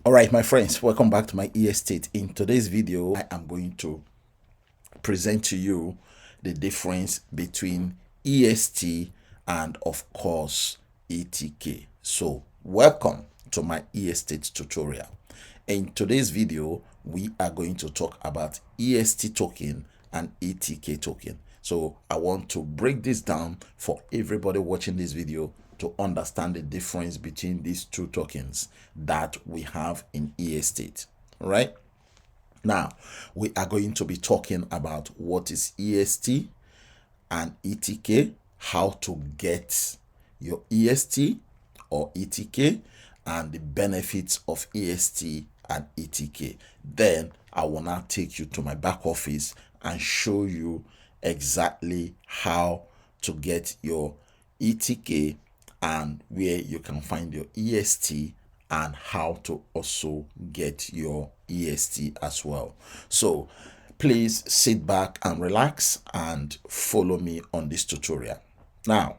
All right, my friends, welcome back to my EST. In today's video, I am going to present to you the difference between EST and, of course, ETK. So, welcome to my EST tutorial. In today's video, we are going to talk about EST token and ETK token. So, I want to break this down for everybody watching this video to understand the difference between these two tokens that we have in EST. All right. Now, we are going to be talking about what is EST and ETK, how to get your EST or ETK, and the benefits of EST and ETK. Then I will now take you to my back office and show you exactly how to get your ETK and where you can find your EST and how to also get your EST as well. So please sit back and relax and follow me on this tutorial. Now,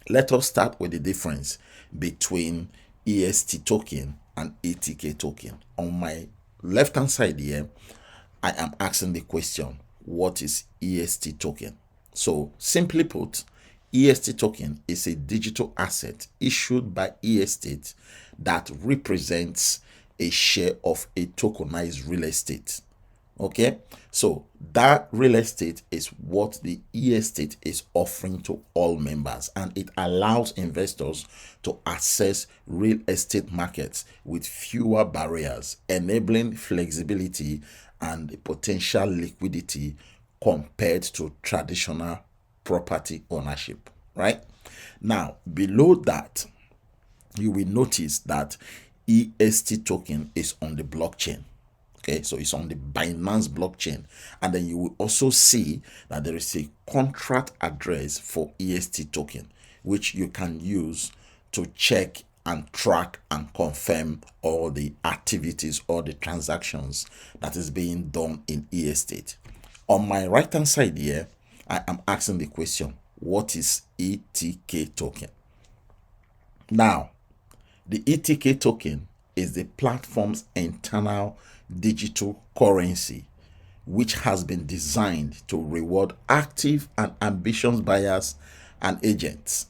let us start with the difference between EST token and ETK token. On my left hand side here, I am asking the question, what is EST token? So simply put, EST token is a digital asset issued by EST that represents a share of a tokenized real estate. Okay, so that real estate is what the EST is offering to all members, and it allows investors to access real estate markets with fewer barriers, enabling flexibility and potential liquidity compared to traditional property ownership. Right now, below that, you will notice that EST token is on the blockchain. Okay, so it's on the Binance blockchain. And then you will also see that there is a contract address for EST token, which you can use to check and track and confirm all the activities or the transactions that is being done in EST. On my right hand side here, I am asking the question, what is ETK token? Now, the ETK token is the platform's internal digital currency, which has been designed to reward active and ambitious buyers and agents.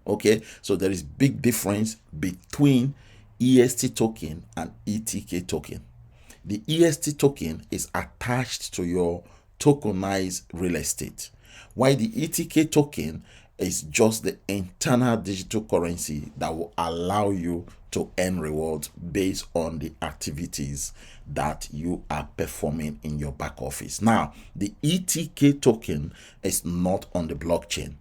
Okay, so there is big difference between EST token and ETK token. The EST token is attached to your tokenized real estate, while the ETK token is just the internal digital currency that will allow you to earn rewards based on the activities that you are performing in your back office. Now, the ETK token is not on the blockchain.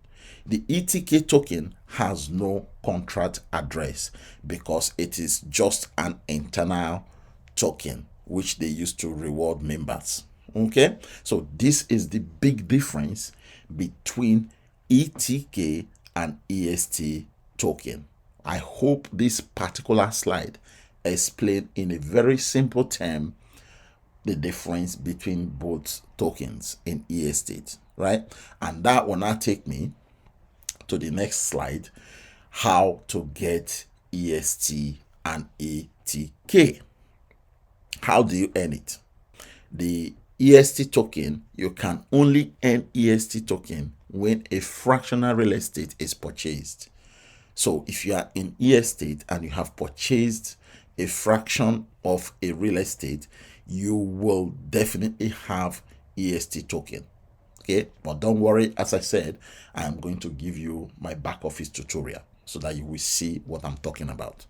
The ETK token has no contract address because it is just an internal token which they use to reward members. Okay, so this is the big difference between ETK and EST token. I hope this particular slide explains in a very simple term the difference between both tokens in EST, right? And that will now take me to the next slide, how to get EST and ETK. How do you earn it? The EST token, you can only earn EST token when a fractional real estate is purchased. So if you are in EST and you have purchased a fraction of a real estate, you will definitely have EST token. Okay, but don't worry, as I said, I am going to give you my back office tutorial so that you will see what I'm talking about.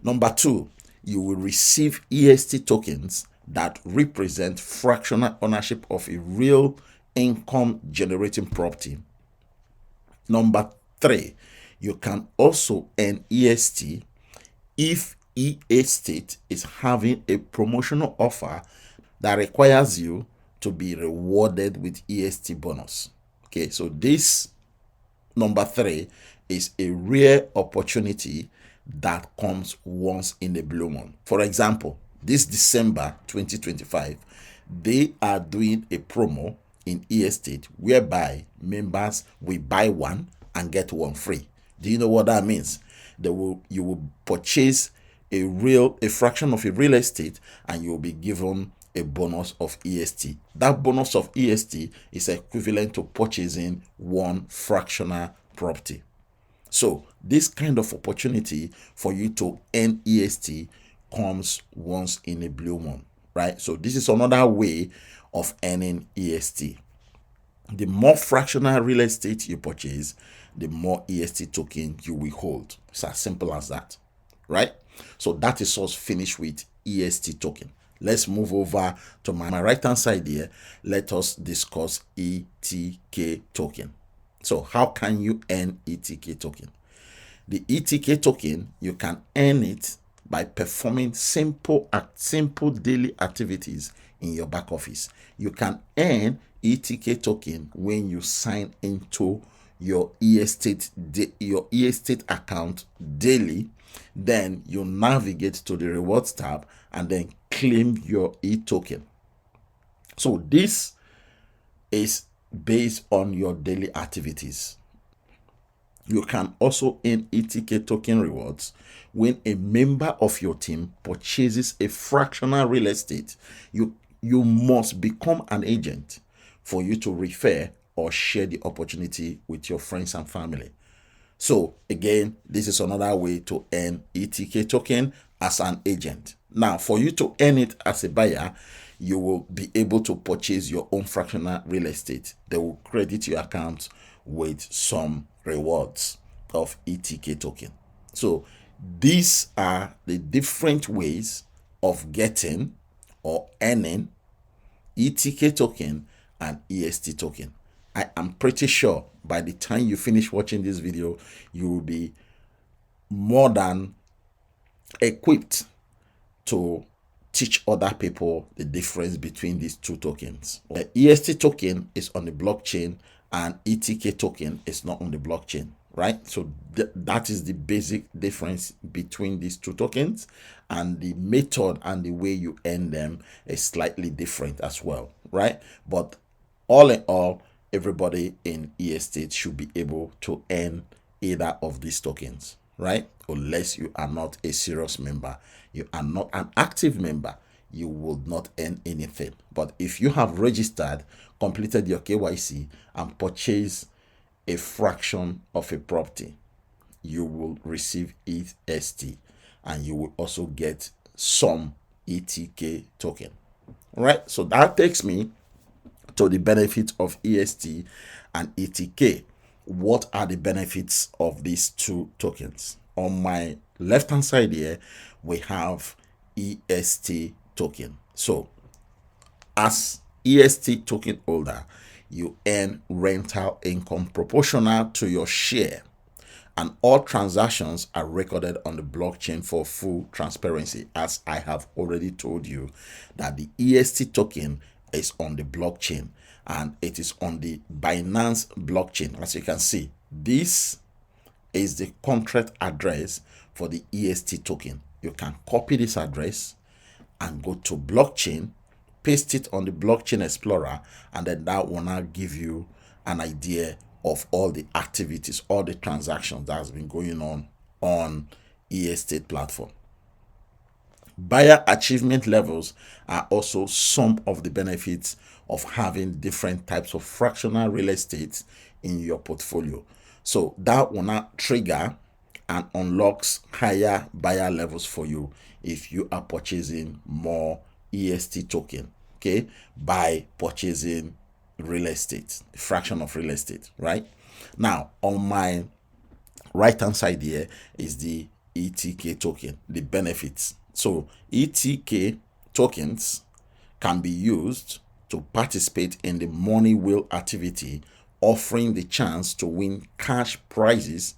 Number two, you will receive EST tokens that represent fractional ownership of a real income generating property. Number three, you can also earn EST if EST is having a promotional offer that requires you to be rewarded with EST bonus. Okay, so this number three is a rare opportunity that comes once in a blue moon. For example, this December 2025, they are doing a promo in EST whereby members will buy one and get one free. Do you know what that means? You will purchase a fraction of a real estate, and you'll be given a bonus of EST. That bonus of EST is equivalent to purchasing one fractional property. So this kind of opportunity for you to earn EST comes once in a blue moon, right? So this is another way of earning EST. The more fractional real estate you purchase, the more EST token you will hold. It's as simple as that, right? So that is us finished with EST token. Let's move over to my right hand side here. Let us discuss ETK token. So how can you earn ETK token? The ETK token, you can earn it by performing simple daily activities in your back office. You can earn ETK token when you sign into your EST account daily. Then you navigate to the rewards tab and then claim your e-token. So this is based on your daily activities. You can also earn ETK token rewards when a member of your team purchases a fractional real estate. You must become an agent for you to refer or share the opportunity with your friends and family. So again, this is another way to earn ETK token as an agent. Now, for you to earn it as a buyer, you will be able to purchase your own fractional real estate. They will credit your account with some rewards of ETK token. So these are the different ways of getting or earning ETK token and EST token. I am pretty sure by the time you finish watching this video, you will be more than equipped to teach other people the difference between these two tokens. The EST token is on the blockchain and ETK token is not on the blockchain, right? So that is the basic difference between these two tokens, and the method and the way you earn them is slightly different as well, right? But all in all, everybody in EST should be able to earn either of these tokens, right? Unless you are not a serious member, you are not an active member, you will not earn anything. But if you have registered, completed your KYC, and purchased a fraction of a property, you will receive EST, and you will also get some ETK token. All right, so that takes me to the benefits of EST and ETK. What are the benefits of these two tokens? On my left hand side here, we have EST token. So as EST token holder, you earn rental income proportional to your share, and all transactions are recorded on the blockchain for full transparency. As I have already told you, that the EST token is on the blockchain, and it is on the Binance blockchain. As you can see, this is the contract address for the EST token. You can copy this address and go to blockchain, paste it on the blockchain explorer, and then that will now give you an idea of all the activities, all the transactions that has been going on EST platform. Buyer achievement levels are also some of the benefits of having different types of fractional real estate in your portfolio. So that will not trigger and unlocks higher buyer levels for you if you are purchasing more EST token, okay, by purchasing real estate, a fraction of real estate, right? Now, on my right hand side here is the ETK token, the benefits. So ETK tokens can be used to participate in the money wheel activity, offering the chance to win cash prizes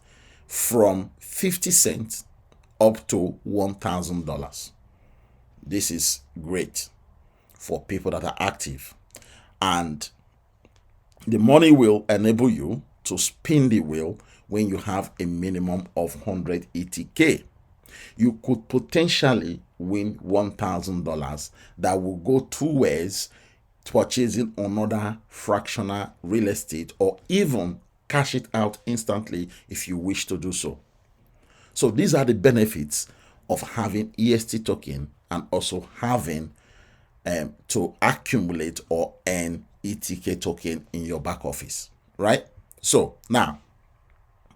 from 50 cents up to $1,000. This is great for people that are active. And the money will enable you to spin the wheel when you have a minimum of 100 ETK. You could potentially win $1,000 that will go towards purchasing another fractional real estate, or even cash it out instantly if you wish to do so. So these are the benefits of having EST token and also having to accumulate or earn ETK token in your back office, right? So now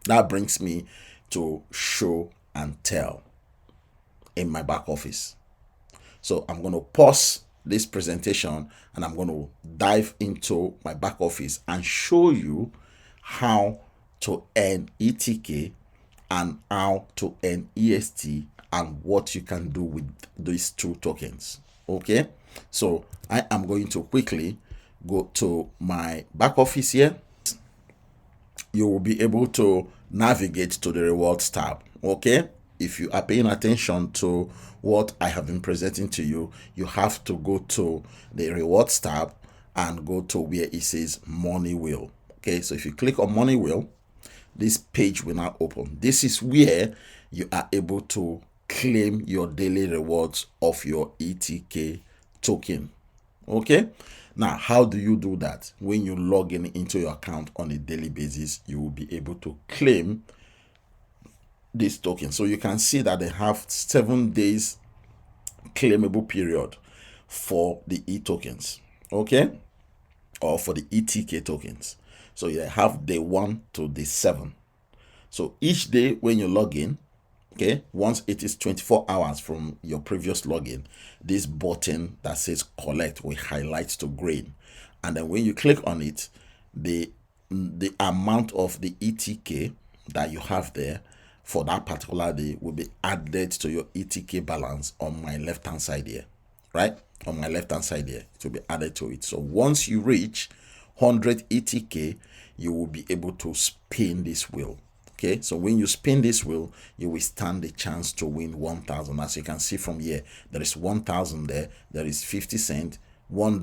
that brings me to show and tell in my back office. So I'm going to pause this presentation and I'm going to dive into my back office and show you how to earn ETK and how to earn EST and what you can do with these two tokens. Okay, so I am going to quickly go to my back office here. You will be able to navigate to the rewards tab. Okay, if you are paying attention to what I have been presenting to you, you have to go to the rewards tab and go to where it says money wheel. Okay, so if you click on money wheel, this page will now open. This is where you are able to claim your daily rewards of your ETK token. Okay, now how do you do that? When you log in into your account on a daily basis, you will be able to claim this token. So you can see that they have 7 days claimable period for the E tokens, okay, or for the ETK tokens. So you have day 1 to day 7. So each day when you log in, okay, once it is 24 hours from your previous login, this button that says collect will highlight to green, and then when you click on it, the amount of the ETK that you have there for that particular day will be added to your ETK balance on my left hand side here, right? On my left hand side here, it will be added to it. So once you reach 100 ETK, you will be able to spin this wheel. Okay, so when you spin this wheel, you will stand the chance to win 1,000. As you can see from here, there is 1,000 there. There is 50 cents, $1,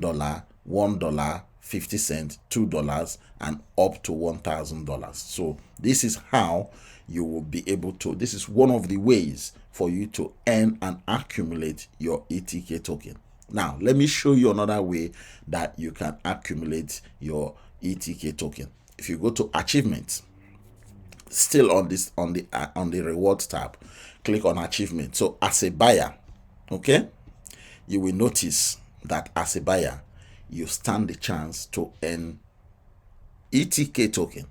$1, 50 cents, $2, and up to $1,000. So this is how you will be able to. This is one of the ways for you to earn and accumulate your ETK token. Now, let me show you another way that you can accumulate your ETK token. If you go to achievements, still on the rewards tab, click on achievement. So as a buyer, okay, you will notice that as a buyer, you stand the chance to earn ETK token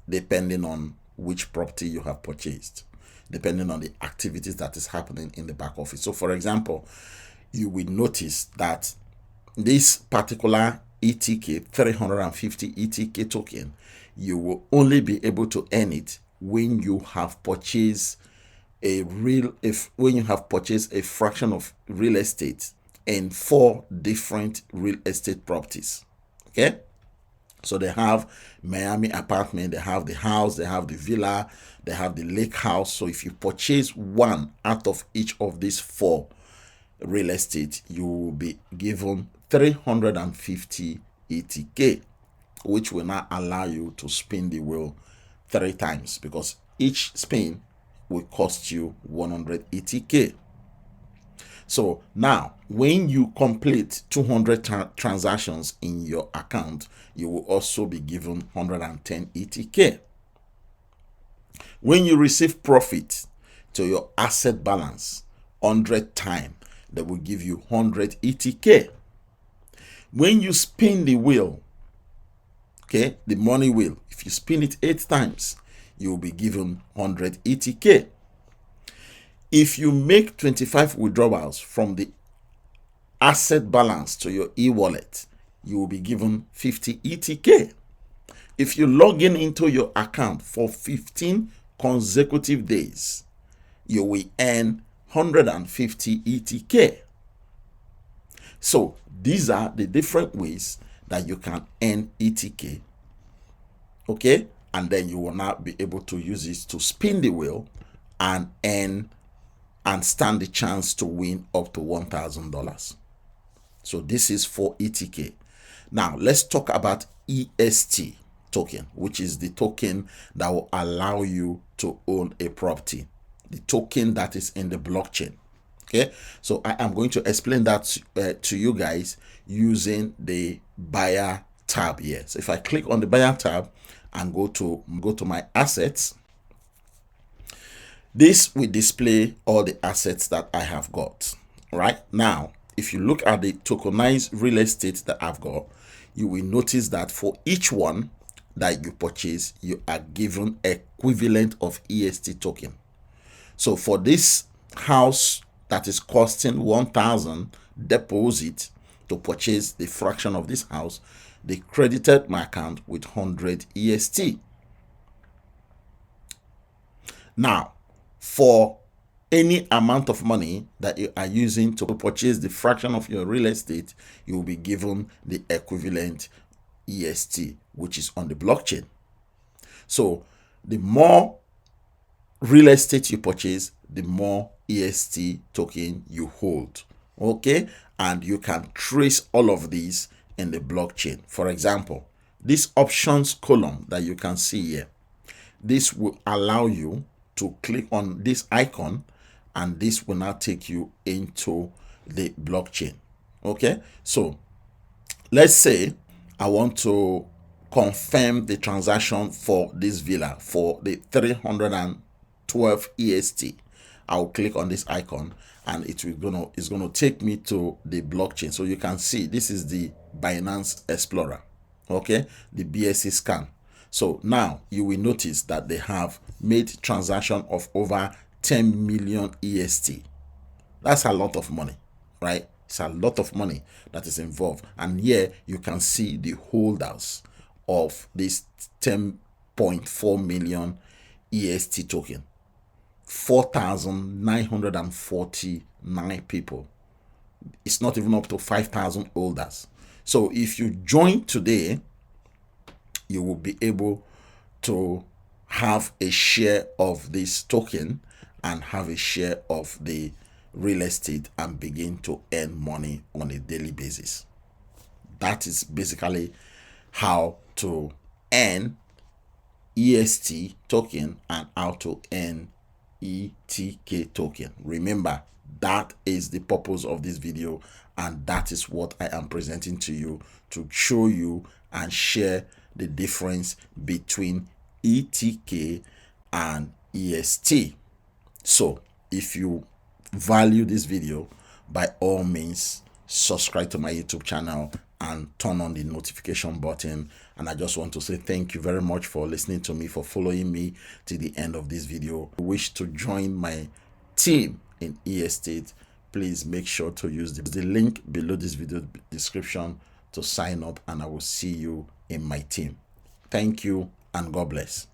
depending on which property you have purchased, depending on the activities that is happening in the back office. So for example, you will notice that this particular ETK, 350 ETK token, you will only be able to earn it when you have purchased when you have purchased a fraction of real estate in 4 different real estate properties. Okay, so they have Miami apartment, they have the house, they have the villa, they have the lake house. So if you purchase one out of each of these 4 real estate, you will be given 350 ETK, which will now allow you to spin the wheel 3 times, because each spin will cost you 100 ETK. So now when you complete 200 transactions in your account, you will also be given 110 ETK. When you receive profit to your asset balance 100 times, they will give you 100 ETK. When you spin the wheel, okay, the money wheel, if you spin it 8 times, you will be given 100 ETK. If you make 25 withdrawals from the asset balance to your e-wallet, you will be given 50 ETK. If you log in into your account for 15 consecutive days, you will earn 150 ETK. So these are the different ways that you can earn ETK. Okay, and then you will now be able to use it to spin the wheel and earn and stand the chance to win up to $1,000. So this is for ETK. Now let's talk about EST token, which is the token that will allow you to own a property, the token that is in the blockchain. Okay, so I am going to explain that to you guys using the buyer tab here. So if I click on the buyer tab and go to my assets, This will display all the assets that I have got. Right now, if you look at the tokenized real estate that I've got, you will notice that for each one that you purchase, you are given equivalent of EST token. So for this house that is costing 1,000 deposit to purchase the fraction of this house, they credited my account with 100 EST. Now, for any amount of money that you are using to purchase the fraction of your real estate, you will be given the equivalent EST, which is on the blockchain. So the more real estate you purchase, the more EST token you hold. Okay, and you can trace all of these in the blockchain. For example, this options column that you can see here, this will allow you to click on this icon, and this will now take you into the blockchain. Okay, so let's say I want to confirm the transaction for this villa for the 312 EST. I'll click on this icon, and it's gonna take me to the blockchain. So you can see this is the Binance Explorer, okay, the BSC scan. So now you will notice that they have made transaction of over 10 million EST. That's a lot of money, right? It's a lot of money that is involved. And here you can see the holders of this 10.4 million EST token. 4,949 people. It's not even up to 5,000 holders. So if you join today, you will be able to have a share of this token and have a share of the real estate and begin to earn money on a daily basis. That is basically how to earn EST token and how to earn ETK token. Remember, that is the purpose of this video, and that is what I am presenting to you, to show you and share the difference between ETK and EST. So if you value this video, by all means subscribe to my YouTube channel and turn on the notification button. And I just want to say thank you very much for listening to me, for following me to the end of this video. If you wish to join my team in EST, please make sure to use the link below this video description to sign up, and I will see you in my team. Thank you and God bless.